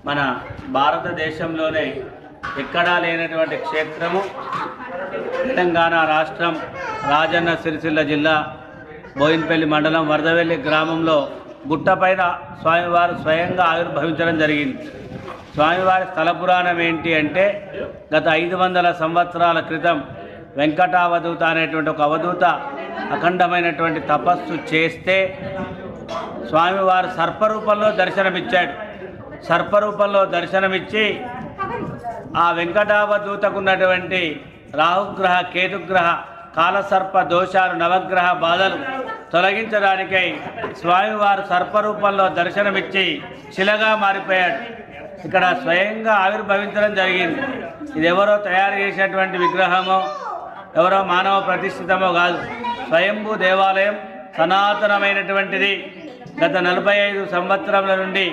మన భారతదేశంలోనే ఎక్కడా లేనటువంటి క్షేత్రము తెలంగాణ రాష్ట్రం రాజన్న సిరిసిల్ల జిల్లా బోయిన్పల్లి మండలం వరదవెల్లి గ్రామంలో గుట్టపైన స్వామివారు స్వయంగా ఆవిర్భవించడం జరిగింది. స్వామివారి స్థల పురాణం ఏంటి అంటే గత 500 సంవత్సరాల క్రితం వెంకటావధూత అనేటువంటి ఒక అవధూత అఖండమైనటువంటి తపస్సు చేస్తే స్వామివారు సర్పరూపంలో దర్శనమిచ్చాడు. సర్పరూపంలో దర్శనమిచ్చి ఆ వెంకటావధూతకు ఉన్నటువంటి రాహుగ్రహ కేతుగ్రహ కాలసర్ప దోషాలు నవగ్రహ బాధలు తొలగించడానికై స్వామివారు సర్పరూపంలో దర్శనమిచ్చి శిలగా మారిపోయాడు. ఇక్కడ స్వయంగా ఆవిర్భవించడం జరిగింది. ఇది ఎవరో తయారు చేసినటువంటి విగ్రహమో ఎవరో మానవ ప్రతిష్ఠితమో కాదు. స్వయంభూ దేవాలయం సనాతనమైనటువంటిది. గత 45 సంవత్సరాల నుండి